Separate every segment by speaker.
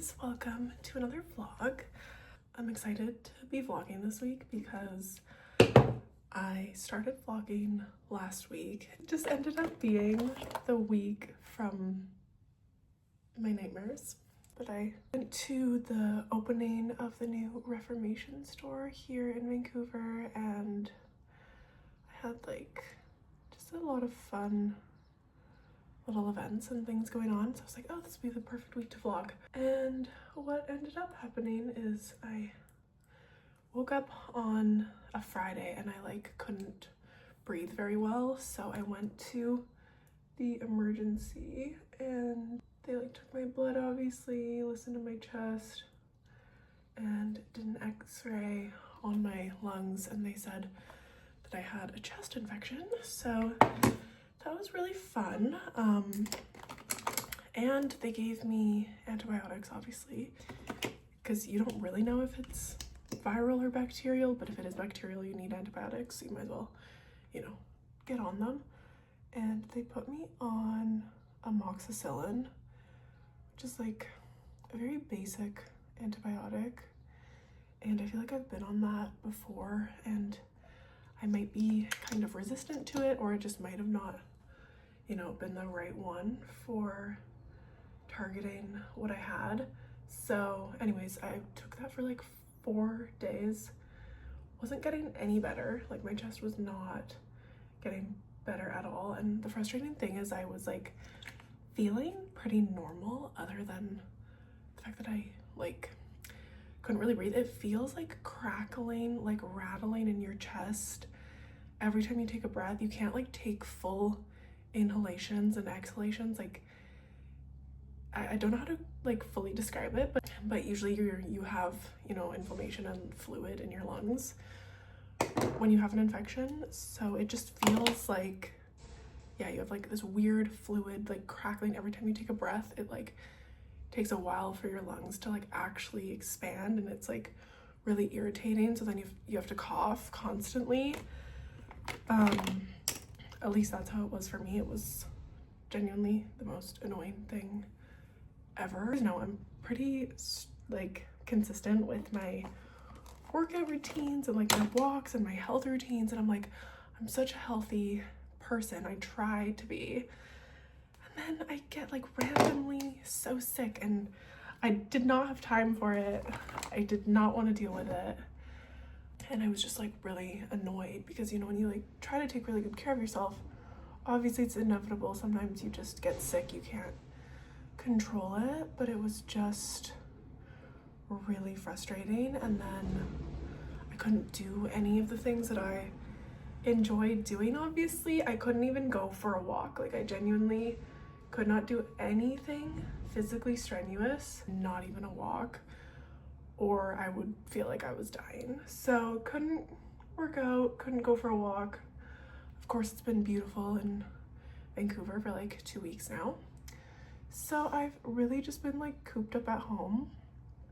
Speaker 1: guys, welcome to another vlog. I'm excited to be vlogging this week because I started vlogging last week. It just ended up being the week from my nightmares. But I went to the opening of the new Reformation store here in Vancouver, and I had like just a lot of fun little events and things going on, so I was like, oh, this would be the perfect week to vlog. And what ended up happening is I woke up on a Friday and I like couldn't breathe very well, so I went to the emergency and they like took my blood, obviously, listened to my chest, and did an x-ray on my lungs, and they said that I had a chest infection. So that was really fun. And they gave me antibiotics, obviously, because you don't really know if it's viral or bacterial, but if it is bacterial, you need antibiotics, so you might as well, you know, get on them. And they put me on amoxicillin, which is like a very basic antibiotic. And I feel like I've been on that before, and I might be kind of resistant to it, or it just might have not, you know, been the right one for targeting what I had. So anyways, I took that for like 4 days. Wasn't getting any better. Like, my chest was not getting better at all. And the frustrating thing is I was like feeling pretty normal, other than the fact that I like couldn't really breathe. It feels like crackling, like rattling in your chest every time you take a breath. You can't like take full inhalations and exhalations. Like, I don't know how to like fully describe it, but usually you have, you know, inflammation and fluid in your lungs when you have an infection. So it just feels like, yeah, you have like this weird fluid like crackling every time you take a breath. It like takes a while for your lungs to like actually expand, and it's like really irritating. So then you have to cough constantly. At least that's how it was for me. It was genuinely the most annoying thing ever. You know, I'm pretty like consistent with my workout routines and like my walks and my health routines, and I'm such a healthy person. I try to be. And then I get like randomly so sick, and I did not have time for it. I did not want to deal with it. And I was just like really annoyed because, you know, when you like try to take really good care of yourself, obviously it's inevitable. Sometimes you just get sick, you can't control it, but it was just really frustrating. And then I couldn't do any of the things that I enjoyed doing. Obviously, I couldn't even go for a walk. Like, I genuinely could not do anything physically strenuous, not even a walk, or I would feel like I was dying. So couldn't work out, couldn't go for a walk. Of course, it's been beautiful in Vancouver for like 2 weeks now. So I've really just been like cooped up at home.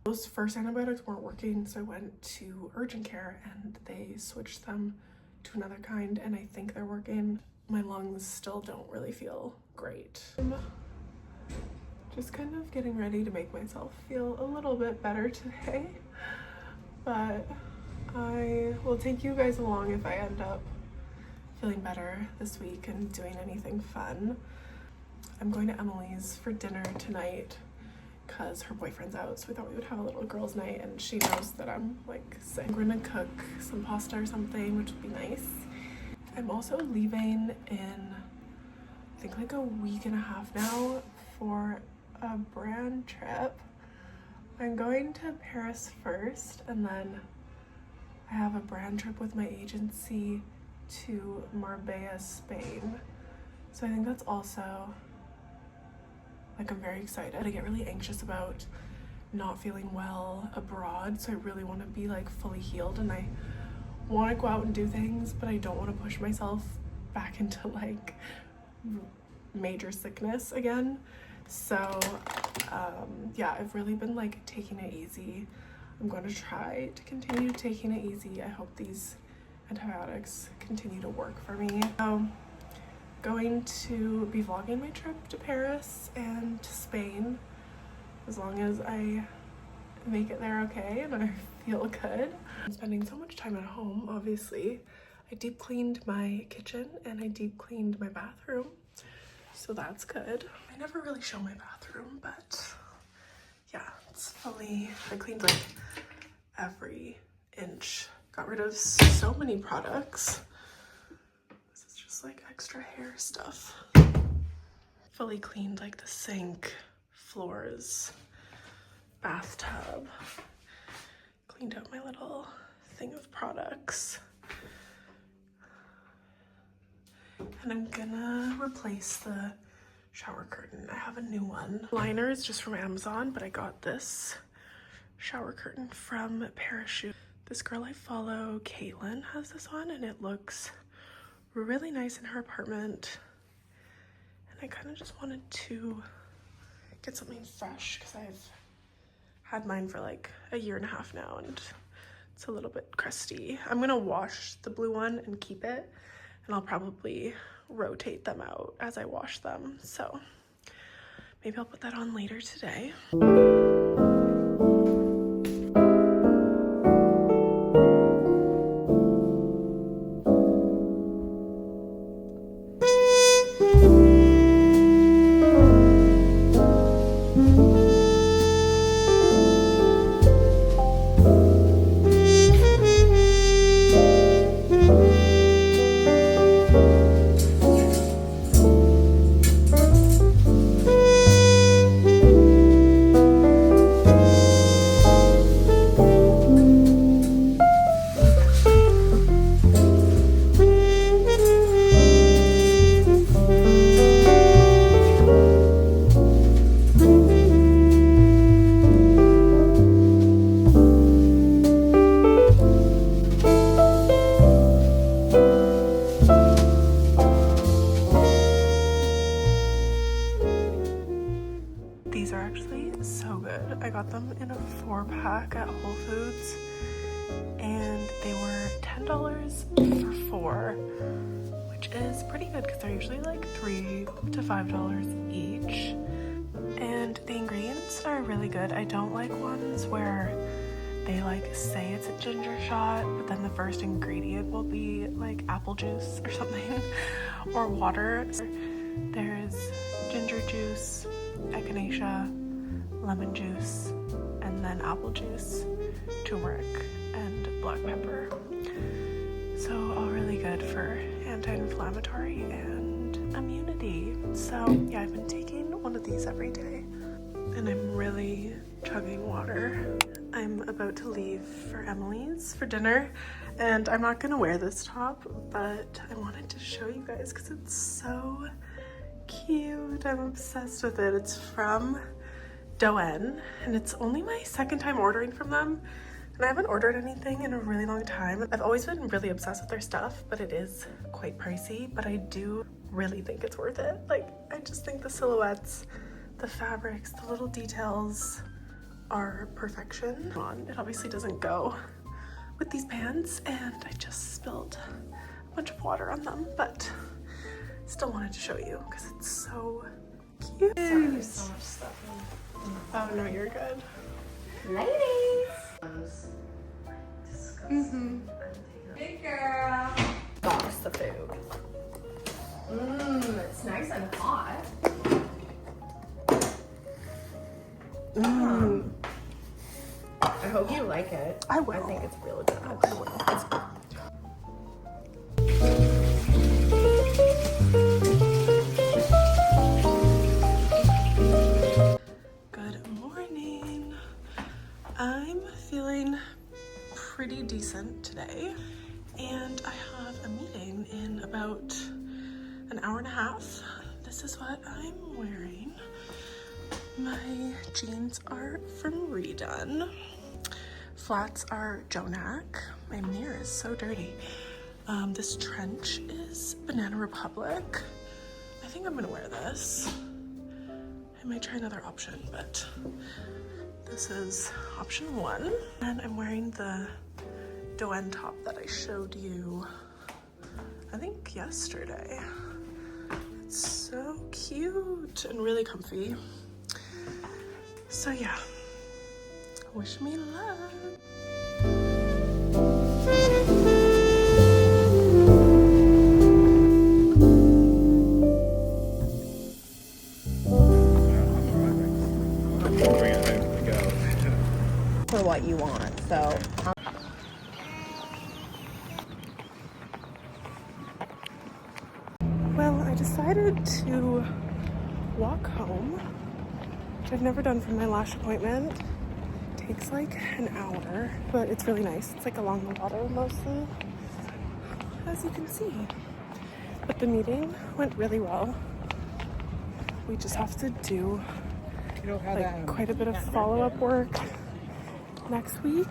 Speaker 1: Those first antibiotics weren't working, so I went to urgent care and they switched them to another kind, and I think they're working. My lungs still don't really feel great. I'm just kind of getting ready to make myself feel a little bit better today, but I will take you guys along if I end up feeling better this week and doing anything fun. I'm going to Emily's for dinner tonight because her boyfriend's out, so we thought we would have a little girls' night, and she knows that I'm like sick. We're gonna cook some pasta or something, which would be nice. I'm also leaving in, I think, like a week and a half now for a brand trip. I'm going to Paris first, and then I have a brand trip with my agency to Marbella, Spain. So I think that's also, like, I'm very excited. I get really anxious about not feeling well abroad, so I really want to be like fully healed, and I want to go out and do things, but I don't want to push myself back into like major sickness again. So yeah, I've really been like taking it easy. I'm going to try to continue taking it easy. I hope these antibiotics continue to work for me. Going to be vlogging my trip to Paris and to Spain. as long as I make it there okay and I feel good. I'm spending so much time at home, obviously. I deep cleaned my kitchen and I deep cleaned my bathroom, so that's good. I never really show my bathroom, but yeah, it's fully, I cleaned like every inch. Got rid of so many products. This is just like extra hair stuff. Fully cleaned like the sink, floors, bathtub. Cleaned out my little thing of products. And I'm gonna replace the shower curtain. I have a new one. Liner is just from Amazon, but I got this shower curtain from Parachute. This girl I follow, Caitlin, has this one and it looks really nice in her apartment. And I kind of just wanted to get something fresh because I've had mine for like a year and a half now and it's a little bit crusty. I'm gonna wash the blue one and keep it, and I'll probably rotate them out as I wash them. So maybe I'll put that on later today. These are actually so good. I got them in a 4-pack at Whole Foods and they were $10 for 4, which is pretty good because they're usually like $3 to $5 each. And the ingredients are really good. I don't like ones where they like say it's a ginger shot, but then the first ingredient will be like apple juice or something or water. There's ginger juice, echinacea, lemon juice, and then apple juice, turmeric, and black pepper. So all really good for anti-inflammatory and immunity. So yeah, I've been taking one of these every day and I'm really chugging water. I'm about to leave for Emily's for dinner and I'm not gonna wear this top, but I wanted to show you guys because it's so cute. I'm obsessed with it. It's from Doen and it's only my second time ordering from them and I haven't ordered anything in a really long time. I've always been really obsessed with their stuff, but it is quite pricey, but I do really think it's worth it. Like, I just think the silhouettes, the fabrics, the little details are perfection. It obviously doesn't go with these pants and I just spilled a bunch of water on them, but still wanted to show you because it's so cute.
Speaker 2: Sorry, there's so much stuff in.
Speaker 1: Oh no, you're good.
Speaker 2: Ladies! Big girl!
Speaker 1: Box the food.
Speaker 2: It's nice and hot. I hope you like it.
Speaker 1: I will.
Speaker 2: I think it's really good.
Speaker 1: Oh, I will. It's good. I'm feeling pretty decent today and I have a meeting in about an hour and a half. This is what I'm wearing. My jeans are from Redone. Flats are Jonak. My mirror is so dirty. This trench is Banana Republic. I think I'm gonna wear this. I might try another option, but this is option 1. And I'm wearing the Doen top that I showed you, I think yesterday. It's so cute and really comfy. So yeah, wish me luck.
Speaker 2: For what you want, so.
Speaker 1: Well, I decided to walk home, which I've never done from my lash appointment. It takes like an hour, but it's really nice. It's like along the water mostly, as you can see. But the meeting went really well. We just have to do like quite a bit of follow-up work next week.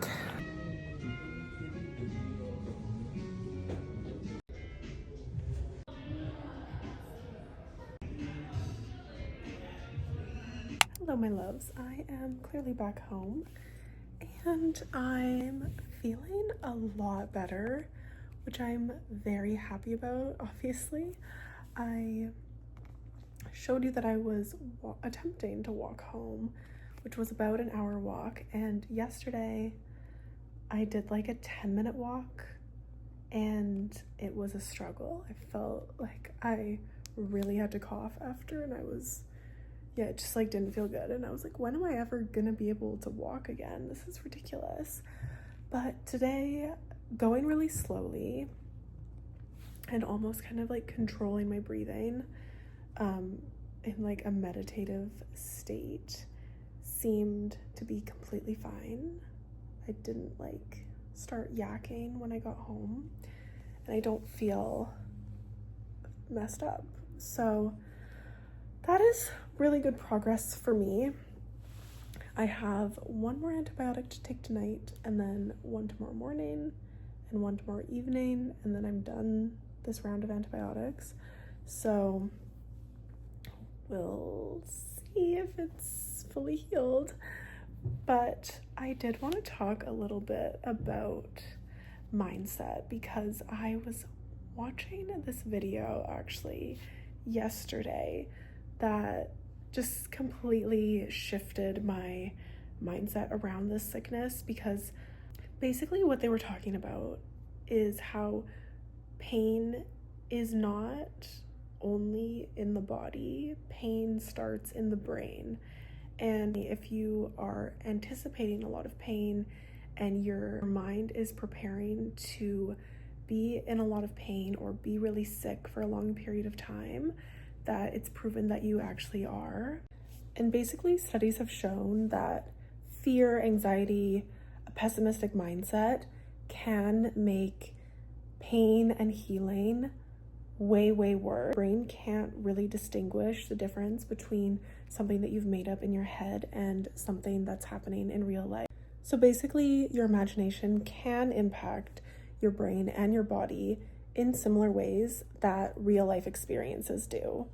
Speaker 1: Hello, my loves. I am clearly back home and I'm feeling a lot better, which I'm very happy about. Obviously, I showed you that I was attempting to walk home, which was about an hour walk, and yesterday I did like a 10-minute walk and it was a struggle. I felt like I really had to cough after, and it just like didn't feel good, and I was like, when am I ever gonna be able to walk again? This is ridiculous. But today, going really slowly and almost kind of like controlling my breathing in like a meditative state seemed to be completely fine. I didn't like start yakking when I got home, and I don't feel messed up. So that is really good progress for me. I have one more antibiotic to take tonight, and then one tomorrow morning and one tomorrow evening, and then I'm done this round of antibiotics. So we'll see if it's fully healed. But I did want to talk a little bit about mindset, because I was watching this video actually yesterday that just completely shifted my mindset around this sickness, because basically what they were talking about is how pain is not only in the body, pain starts in the brain. And if you are anticipating a lot of pain and your mind is preparing to be in a lot of pain or be really sick for a long period of time, that it's proven that you actually are. And basically studies have shown that fear, anxiety, a pessimistic mindset can make pain and healing way worse. Brain can't really distinguish the difference between something that you've made up in your head and something that's happening in real life. So basically, your imagination can impact your brain and your body in similar ways that real life experiences do.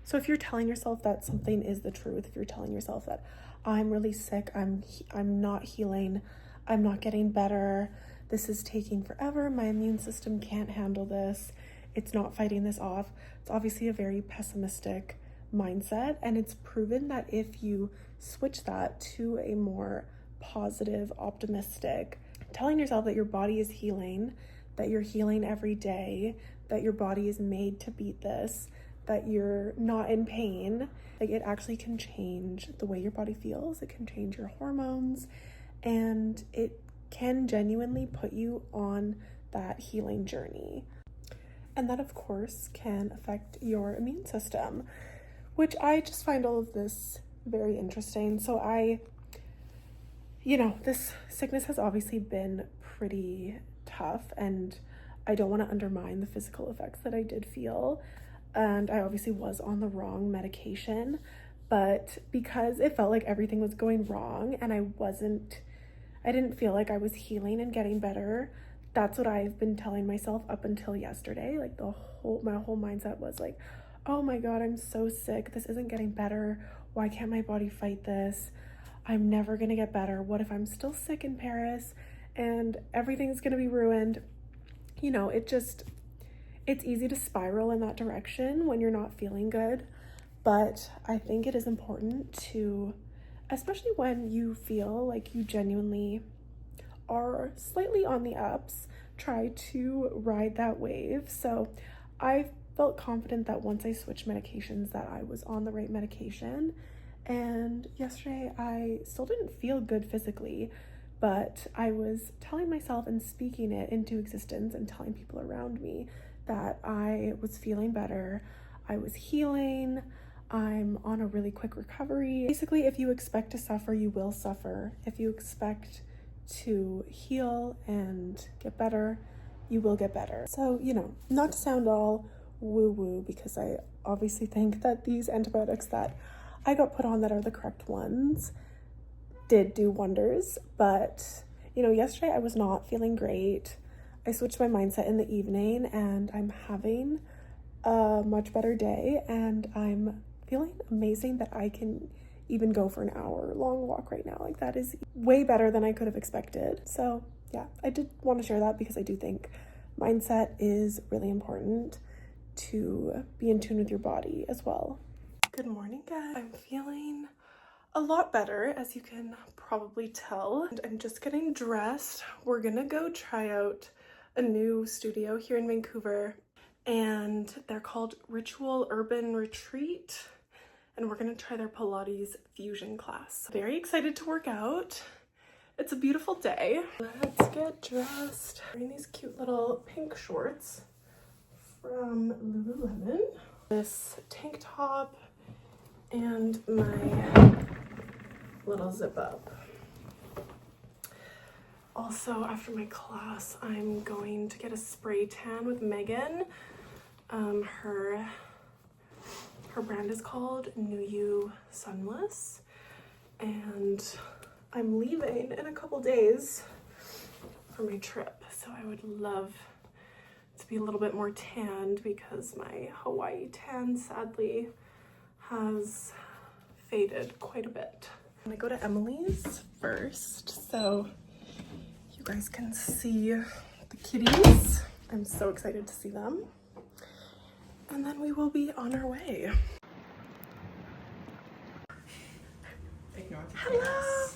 Speaker 1: So if you're telling yourself that something is the truth, if you're telling yourself that I'm really sick, I'm not healing, I'm not getting better, this is taking forever, my immune system can't handle this, it's not fighting this off, it's obviously a very pessimistic mindset. And it's proven that if you switch that to a more positive, optimistic, telling yourself that your body is healing, that you're healing every day, that your body is made to beat this, that you're not in pain, like it actually can change the way your body feels, it can change your hormones, and it can genuinely put you on that healing journey. And that, of course, can affect your immune system, which I just find all of this very interesting. So this sickness has obviously been pretty tough, and I don't want to undermine the physical effects that I did feel. And I obviously was on the wrong medication, but because it felt like everything was going wrong and I didn't feel like I was healing and getting better, that's what I've been telling myself up until yesterday. Like my whole mindset was like, oh my God, I'm so sick. This isn't getting better. Why can't my body fight this? I'm never gonna get better. What if I'm still sick in Paris and everything's gonna be ruined? It's easy to spiral in that direction when you're not feeling good. But I think it is important to especially when you feel like you genuinely are slightly on the ups. Try to ride that wave. So I felt confident that once I switched medications that I was on the right medication. And yesterday I still didn't feel good physically, but I was telling myself and speaking it into existence and telling people around me that I was feeling better, I was healing, I'm on a really quick recovery. Basically, if you expect to suffer, you will suffer. If you expect to heal and get better, you will get better. So, you know, not to sound all woo-woo, because I obviously think that these antibiotics that I got put on that are the correct ones did do wonders, but you know, yesterday I was not feeling great. I switched my mindset in the evening and I'm having a much better day, and I'm feeling amazing that I can even go for an hour-long walk right now. Like, that is way better than I could have expected. So yeah, I did want to share that because I do think mindset is really important to be in tune with your body as well. Good morning, guys. I'm feeling a lot better, as you can probably tell. And I'm just getting dressed. We're gonna go try out a new studio here in Vancouver, and they're called Ritual Urban Retreat, and we're gonna try their Pilates fusion class. Very excited to work out. It's a beautiful day. Let's get dressed. Wearing these cute little pink shorts from Lululemon. This tank top and my little zip up. Also, after my class, I'm going to get a spray tan with Megan. Her brand is called New You Sunless, and I'm leaving in a couple days for my trip, so I would love to be a little bit more tanned because my Hawaii tan sadly has faded quite a bit. I'm gonna go to Emily's first so you guys can see the kitties. I'm so excited to see them. And then we will be on our way.
Speaker 3: Ignore the
Speaker 1: Hello!
Speaker 3: chaos.